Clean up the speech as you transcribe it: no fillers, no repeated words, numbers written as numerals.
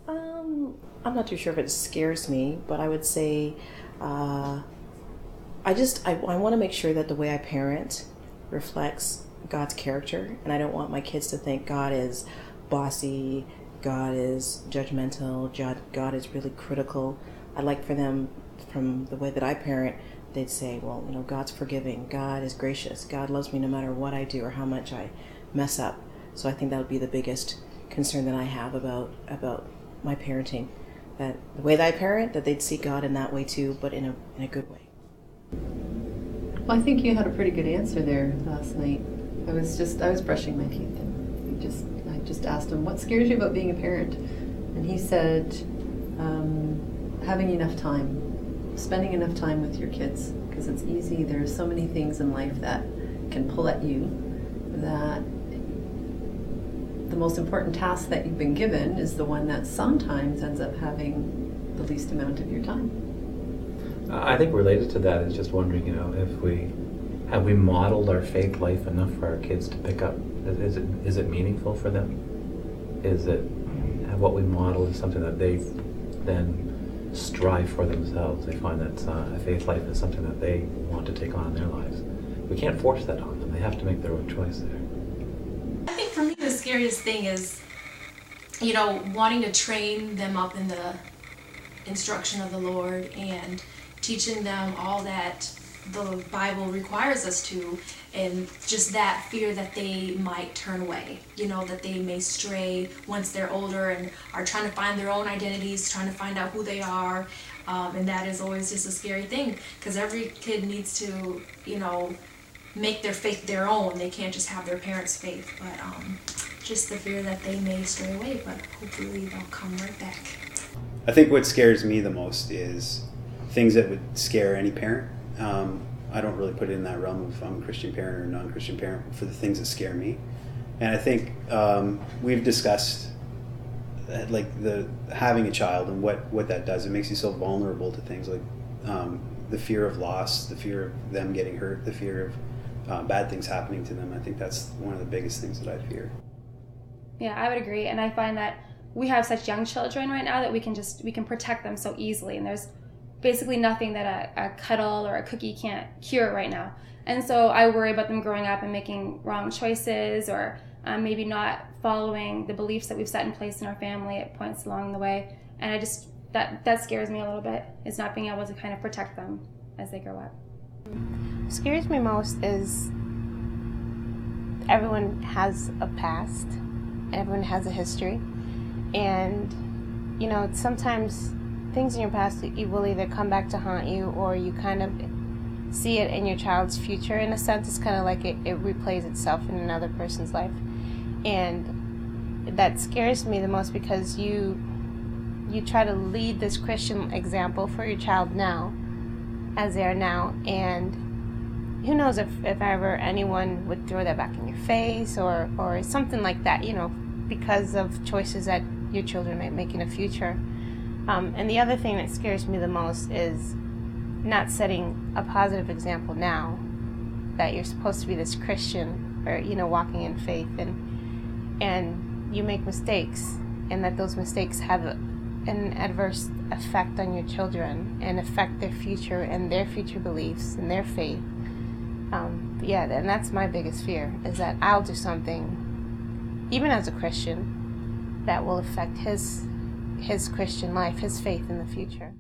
I'm not too sure if it scares me, but I would say uh, I want to make sure that the way I parent reflects God's character, and I don't want my kids to think God is bossy, God is judgmental, God is really critical. I'd like for them, from the way that I parent, they'd say, well, God's forgiving, God is gracious, God loves me no matter what I do or how much I mess up. So I think that would be the biggest concern that I have about my parenting. That the way that I parent, that they'd see God in that way too, but in a good way. Well, I think you had a pretty good answer there last night. I was brushing my teeth, and I just asked him, what scares you about being a parent? And he said, having enough time, spending enough time with your kids, because it's easy. There's so many things in life that can pull at you, that the most important task that you've been given is the one that sometimes ends up having the least amount of your time. I think related to that is just wondering, if we have we modeled our faith life enough for our kids to pick up. Is it meaningful for them? Is it what we model is something that they then strive for themselves? They find that a faith life is something that they want to take on in their lives. We can't force that on them. They have to make their own choice there. I think for me the scariest thing is, wanting to train them up in the instruction of the Lord and teaching them all that the Bible requires us to, and just that fear that they might turn away, that they may stray once they're older and are trying to find their own identities, trying to find out who they are, and that is always just a scary thing, because every kid needs to, make their faith their own. They can't just have their parents' faith, but just the fear that they may stray away, but hopefully they'll come right back. I think what scares me the most is things that would scare any parent. I don't really put it in that realm of I'm a Christian parent or a non-Christian parent for the things that scare me. And I think we've discussed like the having a child and what that does. It makes you so vulnerable to things like the fear of loss, the fear of them getting hurt, the fear of bad things happening to them. I think that's one of the biggest things that I fear. Yeah, I would agree. And I find that we have such young children right now that we can protect them so easily. And there's basically nothing that a cuddle or a cookie can't cure right now. And so I worry about them growing up and making wrong choices, or maybe not following the beliefs that we've set in place in our family at points along the way. And I just, that scares me a little bit, is not being able to kind of protect them as they grow up. What scares me most is everyone has a past, everyone has a history, and sometimes things in your past, it will either come back to haunt you, or you kind of see it in your child's future. In a sense, it's kind of like it replays itself in another person's life, and that scares me the most, because you try to lead this Christian example for your child now, as they are now, and who knows if ever anyone would throw that back in your face or something like that, because of choices that your children might make in the future. And the other thing that scares me the most is not setting a positive example now, that you're supposed to be this Christian, or walking in faith, and you make mistakes, and that those mistakes have an adverse effect on your children and affect their future and their future beliefs and their faith. And that's my biggest fear, is that I'll do something, even as a Christian, that will affect his Christian life, his faith in the future.